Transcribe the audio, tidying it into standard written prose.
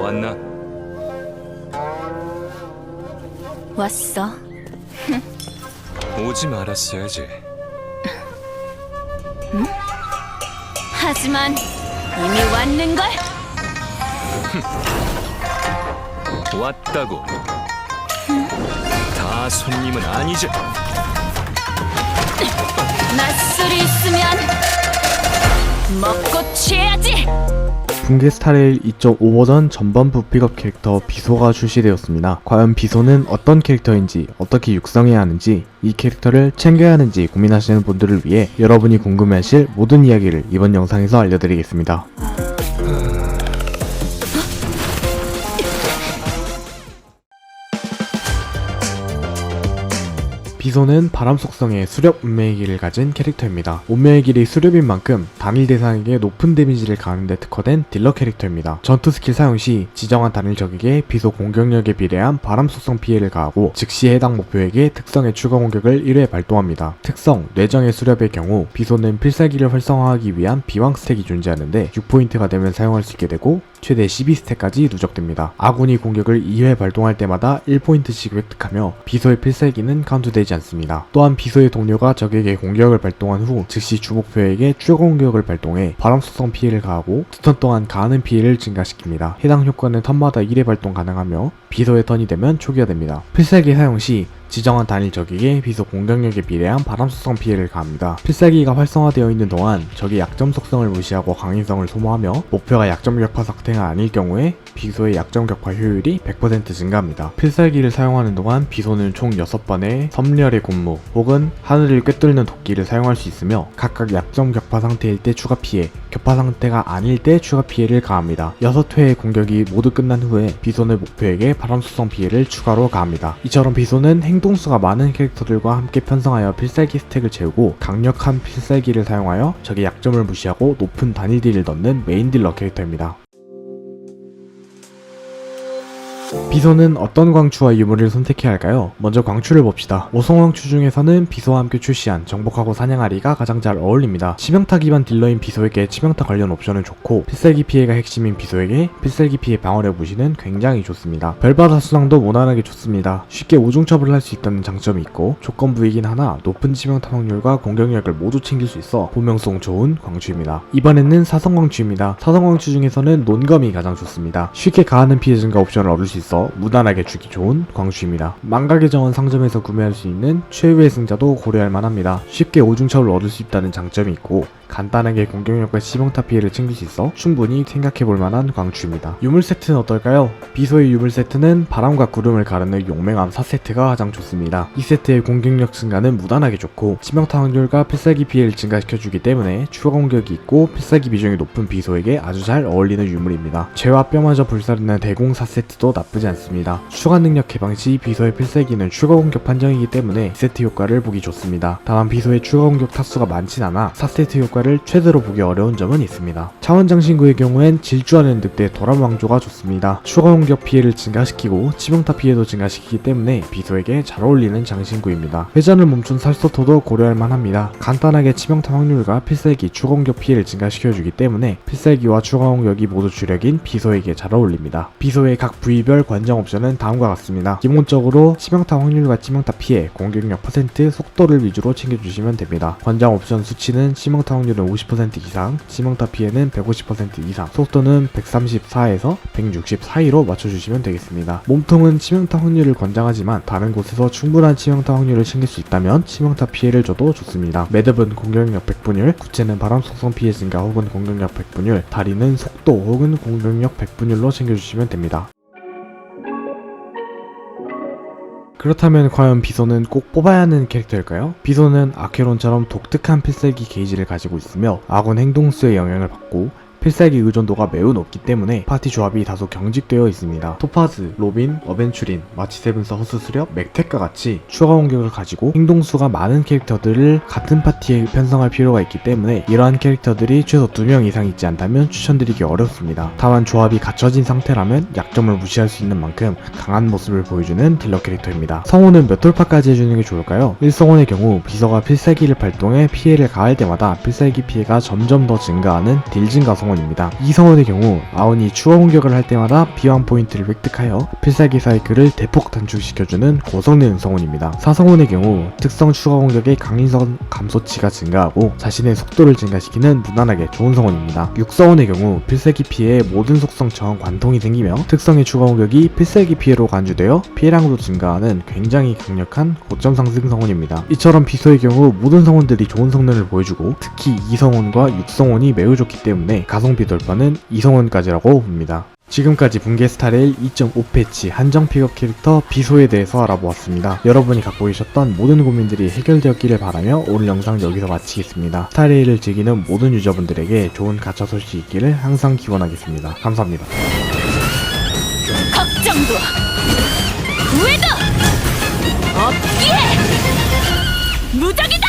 왔나? 왔어. 오지 말았어야지. 하지만 이미 왔는걸? 왔다고. 다 손님은 아니지. 맛술이 있으면 먹고 취해야지. 붕괴 스타레일 2.5 버전 전반부 픽업 캐릭터 비소가 출시되었습니다. 과연 비소는 어떤 캐릭터인지, 어떻게 육성해야 하는지, 이 캐릭터를 챙겨야 하는지 고민하시는 분들을 위해 여러분이 궁금해하실 모든 이야기를 이번 영상에서 알려드리겠습니다. 비소는 바람 속성의 수렵 운명의 길을 가진 캐릭터입니다. 운명의 길이 수렵인 만큼 단일 대상에게 높은 데미지를 가하는 데 특화된 딜러 캐릭터입니다. 전투 스킬 사용 시 지정한 단일 적에게 비소 공격력에 비례한 바람 속성 피해를 가하고 즉시 해당 목표에게 특성의 추가 공격을 1회 발동합니다. 특성 뇌정의 수렵의 경우 비소는 필살기를 활성화하기 위한 비왕 스택이 존재하는데 6포인트가 되면 사용할 수 있게 되고 최대 12스택까지 누적됩니다. 아군이 공격을 2회 발동할 때마다 1포인트씩 획득하며 비소의 필살기는 카운트되지 않습니다. 또한 비소의 동료가 적에게 공격을 발동한 후 즉시 주목표에게 추가 공격을 발동해 바람 속성 피해를 가하고 턴 동안 가하는 피해를 증가시킵니다. 해당 효과는 턴마다 1회 발동 가능하며 비소의 턴이 되면 초기화됩니다. 필살기 사용 시 지정한 단일 적에게 비소 공격력에 비례한 바람 속성 피해를 가합니다. 필살기가 활성화되어 있는 동안 적의 약점 속성을 무시하고 강인성을 소모하며 목표가 약점 격파 상태가 아닐 경우에 비소의 약점 격파 효율이 100% 증가합니다. 필살기를 사용하는 동안 비소는 총 6번의 섬멸의 군무 혹은 하늘을 꿰뚫는 도끼를 사용할 수 있으며 각각 약점 격파 상태일 때 추가 피해, 격파 상태가 아닐 때 추가 피해를 가합니다. 6회의 공격이 모두 끝난 후에 비소는 목표에게 바람 속성 피해를 추가로 가합니다. 이처럼 비소는 행동수가 많은 캐릭터들과 함께 편성하여 필살기 스택을 채우고 강력한 필살기를 사용하여 적의 약점을 무시하고 높은 단일 딜을 넣는 메인 딜러 캐릭터입니다. 비소는 어떤 광추와 유물을 선택해야 할까요? 먼저 광추를 봅시다. 5성 광추 중에서는 비소와 함께 출시한 정복하고 사냥아리가 가장 잘 어울립니다. 치명타 기반 딜러인 비소에게 치명타 관련 옵션은 좋고 필살기 피해가 핵심인 비소에게 필살기 피해 방어력 무시는 굉장히 좋습니다. 별바다 수상도 무난하게 좋습니다. 쉽게 오중첩을 할 수 있다는 장점이 있고 조건부이긴 하나 높은 치명타 확률과 공격력을 모두 챙길 수 있어 보명성 좋은 광추입니다. 이번에는 사성 광추입니다. 사성 광추 중에서는 논검이 가장 좋습니다. 쉽게 가하는 피해 증가 옵션을 얻을 수 있어 무난하게 주기 좋은 광추입니다. 망각의 정원 상점에서 구매할 수 있는 최후의 승자도 고려할 만합니다. 쉽게 오중첩을 얻을 수 있다는 장점이 있고 간단하게 공격력과 치명타 피해를 챙길 수 있어 충분히 생각해볼 만한 광추입니다. 유물 세트는 어떨까요? 비소의 유물 세트는 바람과 구름을 가르는 용맹함 4세트가 가장 좋습니다. 이 세트의 공격력 증가는 무난하게 좋고 치명타 확률과 필살기 피해를 증가시켜주기 때문에 추가 공격이 있고 필살기 비중이 높은 비소에게 아주 잘 어울리는 유물입니다. 죄와 뼈마저 불사르는 대공 4세트도 나쁘지 않습니다. 추가 능력 개방 시 비소의 필살기는 추가 공격 판정이기 때문에 2세트 효과를 보기 좋습니다. 다만 비소의 추가 공격 타수가 많진 않아 4세트 효과를 최대로 보기 어려운 점은 있습니다. 차원장신구의 경우엔 질주하는 늑대 도란왕조가 좋습니다. 추가 공격 피해를 증가시키고 치명타 피해도 증가시키기 때문에 비소에게 잘 어울리는 장신구입니다. 회전을 멈춘 살소토도 고려할 만합니다. 간단하게 치명타 확률과 필살기 추가 공격 피해를 증가시켜주기 때문에 필살기와 추가 공격이 모두 주력인 비소에게 잘 어울립니다. 비소의 각 부위별 관장 옵션은 다음과 같습니다. 기본적으로 치명타 확률과 치명타 피해, 공격력 %, 속도를 위주로 챙겨주시면 됩니다. 관장 옵션 수치는 치명타 확률은 50% 이상, 치명타 피해는 150% 이상, 속도는 134에서 160 사이로 맞춰주시면 되겠습니다. 몸통은 치명타 확률을 권장하지만 다른 곳에서 충분한 치명타 확률을 챙길 수 있다면 치명타 피해를 줘도 좋습니다. 매듭은 공격력 100분율, 구체는 바람 속성 피해 증가 혹은 공격력 100분율, 다리는 속도 혹은 공격력 100분율로 챙겨주시면 됩니다. 그렇다면 과연 비소는 꼭 뽑아야 하는 캐릭터일까요? 비소는 아케론처럼 독특한 필살기 게이지를 가지고 있으며 아군 행동수의 영향을 받고 필살기 의존도가 매우 높기 때문에 파티 조합이 다소 경직되어 있습니다. 토파즈, 로빈, 어벤츄린, 마치세븐스 허스수렵, 맥텍과 같이 추가 공격을 가지고 행동수가 많은 캐릭터들을 같은 파티에 편성할 필요가 있기 때문에 이러한 캐릭터들이 최소 2명 이상 있지 않다면 추천드리기 어렵습니다. 다만 조합이 갖춰진 상태라면 약점을 무시할 수 있는 만큼 강한 모습을 보여주는 딜러 캐릭터입니다. 성호는 몇 돌파까지 해주는 게 좋을까요? 1성원의 경우 비서가 필살기를 발동해 피해를 가할 때마다 필살기 피해가 점점 더 증가하는 딜 증가 성호 성원입니다. 이 성원의 경우 아온이 추가 공격을 할 때마다 비완 포인트를 획득하여 필살기 사이클을 대폭 단축시켜주는 고성능 성원입니다. 4성원의 경우 특성 추가 공격의 강인성 감소치가 증가하고 자신의 속도를 증가시키는 무난하게 좋은 성원입니다. 6성원의 경우 필살기 피해에 모든 속성처럼 관통이 생기며 특성의 추가 공격이 필살기 피해로 간주되어 피해량도 증가하는 굉장히 강력한 고점 상승 성원입니다. 이처럼 비소의 경우 모든 성원들이 좋은 성능을 보여주고 특히 2성원과 6성원이 매우 좋기 때문에 가성비 돌파는 2성원까지라고 봅니다. 지금까지 붕괴 스타레일 2.5 패치 한정 픽업 캐릭터 비소에 대해서 알아보았습니다. 여러분이 갖고 계셨던 모든 고민들이 해결되었기를 바라며 오늘 영상 여기서 마치겠습니다. 스타레일을 즐기는 모든 유저분들에게 좋은 가차 소식이 있기를 항상 기원하겠습니다. 감사합니다. 걱정도 후회도 없기에 무적이다.